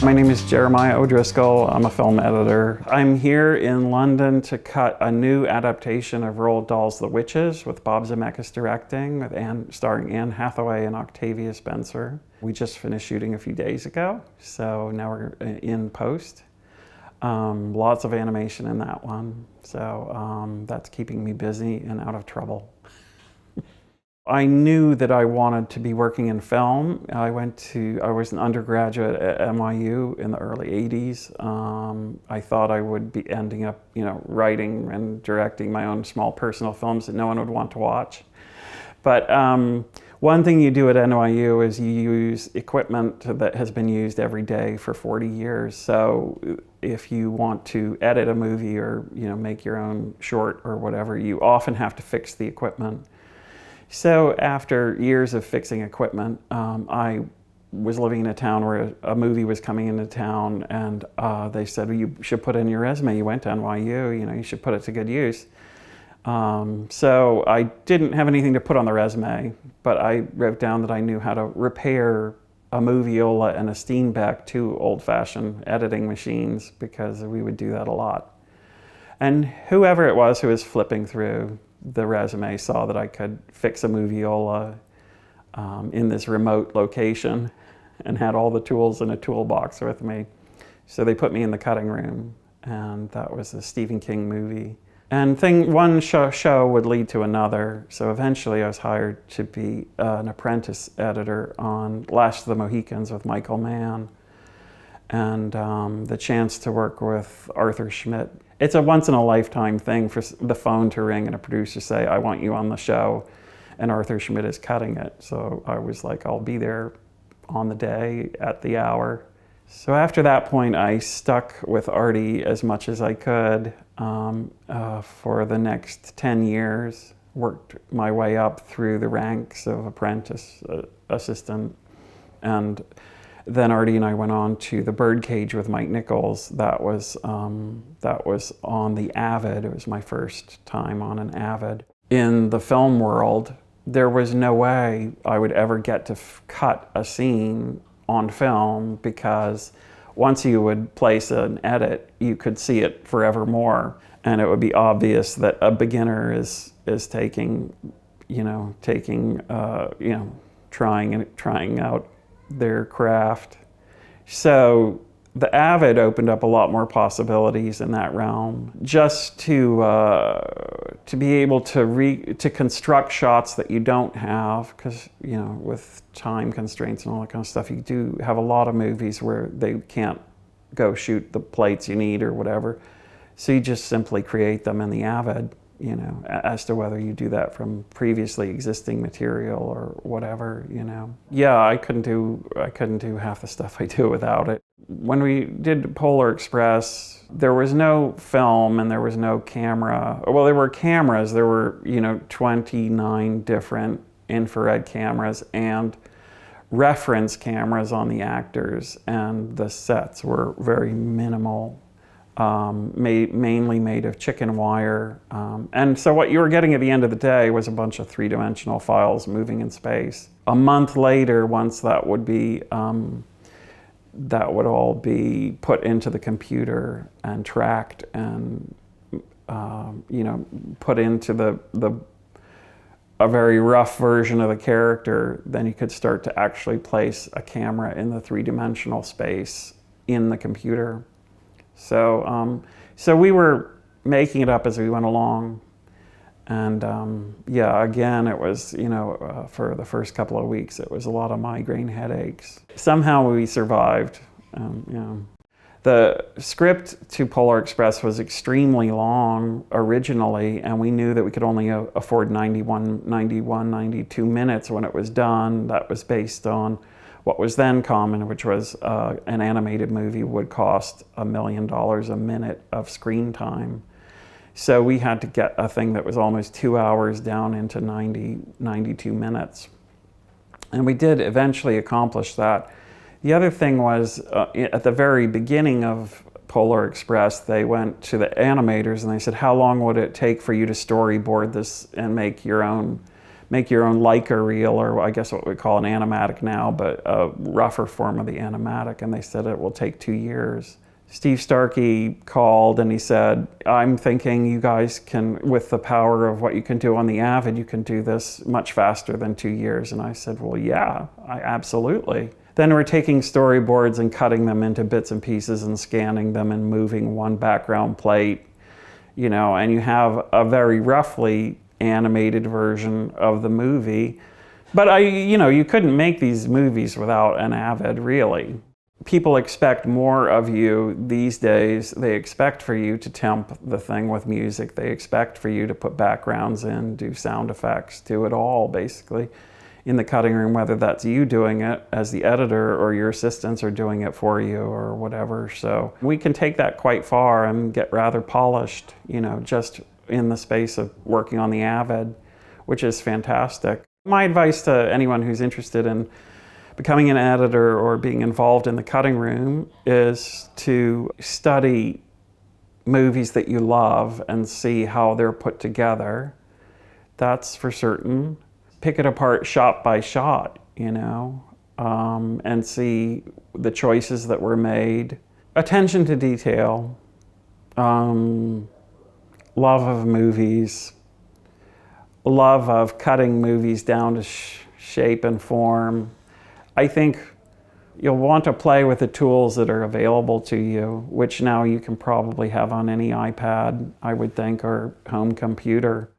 My name is Jeremiah O'Driscoll. I'm a film editor. I'm here in London to cut a new adaptation of Roald Dahl's The Witches with Bob Zemeckis directing, starring Anne Hathaway and Octavia Spencer. We just finished shooting a few days ago, so now we're in post. Lots of animation in that one, so that's keeping me busy and out of trouble. I knew that I wanted to be working in film. I was an undergraduate at NYU in the early 80s. I thought I would be ending up, writing and directing my own small personal films that no one would want to watch. But one thing you do at NYU is you use equipment that has been used every day for 40 years. So if you want to edit a movie or, make your own short or whatever, you often have to fix the equipment. So after years of fixing equipment, I was living in a town where a movie was coming into town, and they said, well, you should put in your resume. You went to NYU, you should put it to good use. So I didn't have anything to put on the resume, but I wrote down that I knew how to repair a Moviola and a Steenbeck, two old-fashioned editing machines, because we would do that a lot. And whoever it was who was flipping through the resume saw that I could fix a Moviola in this remote location and had all the tools in a toolbox with me. So they put me in the cutting room, and that was a Stephen King movie. And one show would lead to another, so eventually I was hired to be an apprentice editor on Last of the Mohicans with Michael Mann, and the chance to work with Arthur Schmidt. It's a once-in-a-lifetime thing for the phone to ring and a producer say, I want you on the show, and Arthur Schmidt is cutting it. So I was like, I'll be there on the day, at the hour. So after that point, I stuck with Artie as much as I could for the next 10 years, worked my way up through the ranks of apprentice, assistant, and then Artie and I went on to The Birdcage with Mike Nichols. That was on the Avid. It was my first time on an Avid. In the film world, there was no way I would ever get to cut a scene on film, because once you would place an edit, you could see it forevermore, and it would be obvious that a beginner is trying out their craft. So the Avid opened up a lot more possibilities in that realm. Just to be able to construct shots that you don't have, because with time constraints and all that kind of stuff, you do have a lot of movies where they can't go shoot the plates you need or whatever. So you just simply create them in the Avid. As to whether you do that from previously existing material or whatever, Yeah, I couldn't do half the stuff I do without it. When we did Polar Express, there was no film and there was no camera. Well, there were cameras. There were, 29 different infrared cameras and reference cameras on the actors, and the sets were very minimal. Mainly made of chicken wire. And so what you were getting at the end of the day was a bunch of three-dimensional files moving in space. A month later, once that would all be put into the computer and tracked and put into a very rough version of the character, then you could start to actually place a camera in the three-dimensional space in the computer. So we were making it up as we went along, and again, it was, for the first couple of weeks, it was a lot of migraine headaches. Somehow we survived. The script to Polar Express was extremely long originally, and we knew that we could only afford 92 minutes when it was done. That was based on what was then common, which was an animated movie would cost $1 million a minute of screen time. So we had to get a thing that was almost 2 hours down into 92 minutes. And we did eventually accomplish that. The other thing was, at the very beginning of Polar Express, they went to the animators and they said, how long would it take for you to storyboard this and make your own make your own Leica reel, or I guess what we call an animatic now, but a rougher form of the animatic, and they said it will take 2 years. Steve Starkey called and he said, I'm thinking you guys can, with the power of what you can do on the Avid, you can do this much faster than 2 years. And I said, well, yeah, absolutely. Then we're taking storyboards and cutting them into bits and pieces and scanning them and moving one background plate, you know, and you have a very roughly animated version of the movie. But you couldn't make these movies without an Avid, really. People expect more of you these days. They expect for you to temp the thing with music. They expect for you to put backgrounds in, do sound effects, do it all basically in the cutting room, whether that's you doing it as the editor or your assistants are doing it for you or whatever. So we can take that quite far and get rather polished, you know, just in the space of working on the Avid, which is fantastic. My advice to anyone who's interested in becoming an editor or being involved in the cutting room is to study movies that you love and see how they're put together. That's for certain. Pick it apart shot by shot, you know, and see the choices that were made. Attention to detail, love of movies, love of cutting movies down to shape and form. I think you'll want to play with the tools that are available to you, which now you can probably have on any iPad, I would think, or home computer.